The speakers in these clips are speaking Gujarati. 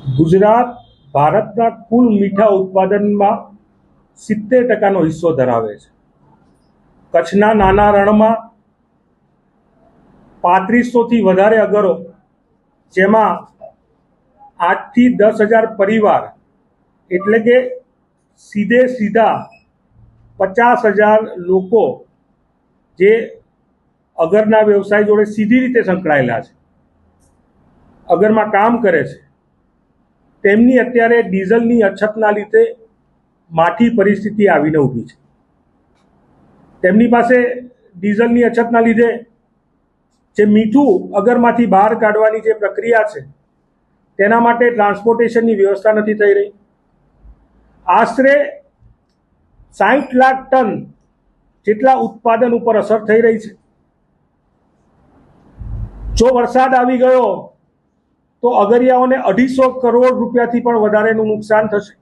ગુજરાત ભારતના કુલ મીઠા ઉત્પાદનમાં 70% હિસ્સો ધરાવે છે. કચ્છના નાના રણમાં 3500થી વધારે અગરો, જેમાં 8 થી 10,000 પરિવાર, એટલે કે સીધા 50,000 લોકો જે અગરના વ્યવસાય જોડે સીધી રીતે સંકળાયેલા છે, અગરમાં કામ કરે છે, તેમની અત્યારે ડીઝલની અછતના લીધે માઠી પરિસ્થિતિ આવીને ઊભી છે. તેમની પાસે ડીઝલની અછતના લીધે જે મીઠું અગરમાંથી બહાર કાઢવાની જે પ્રક્રિયા છે તેના માટે ટ્રાન્સપોર્ટેશનની વ્યવસ્થા નથી થઈ રહી. આશરે 60 લાખ ટન જેટલા ઉત્પાદન ઉપર અસર થઈ રહી છે. જો વરસાદ આવી ગયો તો અગરિયાઓને 250 કરોડ રૂપિયાથી પણ વધારેનું નુકસાન થશે.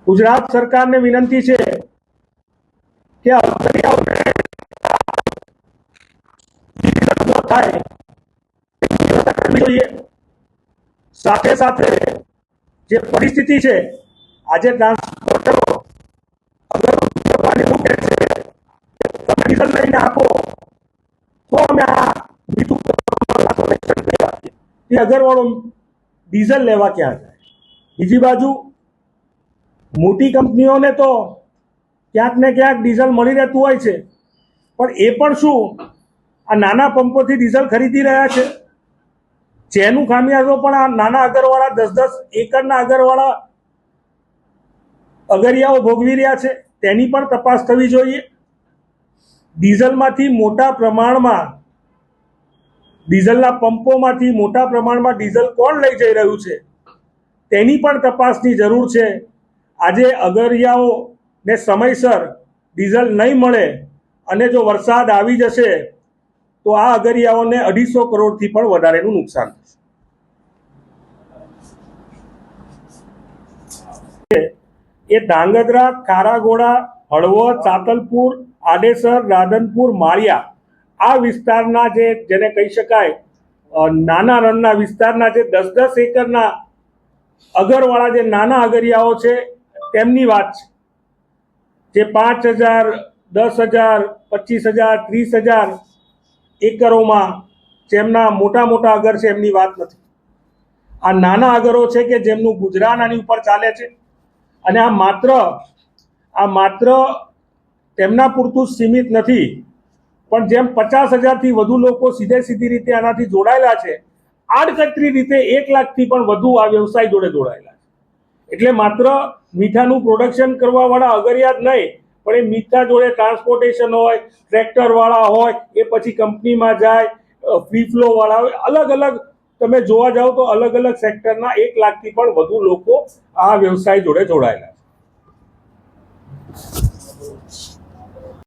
ગુજરાત સરકારને વિનંતી છે કે અગરિયાઓને થાય જોઈએ. સાથે સાથે જે પરિસ્થિતિ છે, આજે ટ્રાન્સપોર્ટરો અગર મૂકે છે, તમે ડીઝલ લઈને આપો તો અમે આ મીઠું એ અગરવાળો ડીઝલ લેવા ક્યાં જાય? બીજી બાજુ મોટી કંપનીઓને તો ક્યાંક ને ક્યાંક ડીઝલ મળી રહેતું હોય છે, પણ એ પણ શું આ નાના પંપોથી ડીઝલ ખરીદી રહ્યા છે, જેનું ખામિયાજો પણ આ નાના અગરવાળા 10-10 એકરના અગરવાળા અગરિયાઓ ભોગવી રહ્યા છે. તેની પણ તપાસ થવી જોઈએ. ડીઝલમાંથી મોટા પ્રમાણમાં ડીઝલના પંપોમાંથી મોટા પ્રમાણમાં ડીઝલ કોણ લઈ જઈ રહ્યું છે તેની પણ તપાસની જરૂર છે. આજે અગરિયાઓને સમયસર ડીઝલ નહીં મળે અને જો વરસાદ આવી જશે તો આ અગરિયાઓને 250 કરોડથી પણ વધારેનું નુકસાન થશે. એ ધાંગધ્રા, કારાગોડા, હળવદ, સાતલપુર, આડેસર, રાધનપુર, માળિયા આ વિસ્તારના જેને કહી શકાય નાના રણના વિસ્તારના જે 10-10 એકરના અગરવાળા જે નાના અગરિયાઓ છે તેમની વાત છે. જે 5,000, 10,000, 25,000, 30,000 એકરોમાં જેમના મોટા અગર છે એમની વાત નથી. આ નાના અગરો છે કે જેમનું ગુજરાન આની ઉપર ચાલે છે. અને આ માત્ર તેમના પૂરતું સીમિત નથી, પણ જેમ 50,000થી વધુ લોકો સીધી રીતે આનાથી જોડાયેલા છે, આડકતરી રીતે 1 લાખથી પણ વધુ આ વ્યવસાય જોડે જોડાયેલા છે. એટલે માત્ર મીઠાનું પ્રોડક્શન કરવાવાળા અગરિયા જ નહીં, પણ એ મીઠા જોડે ટ્રાન્સપોર્ટેશન હોય, ટ્રેક્ટરવાળા હોય, એ પછી કંપનીમાં જાય, ફ્રી ફ્લો વાળા હોય, અલગ તમે જોવા જાઓ તો અલગ સેક્ટરના 1 લાખથી પણ વધુ લોકો આ વ્યવસાય જોડે જોડાયેલા છે.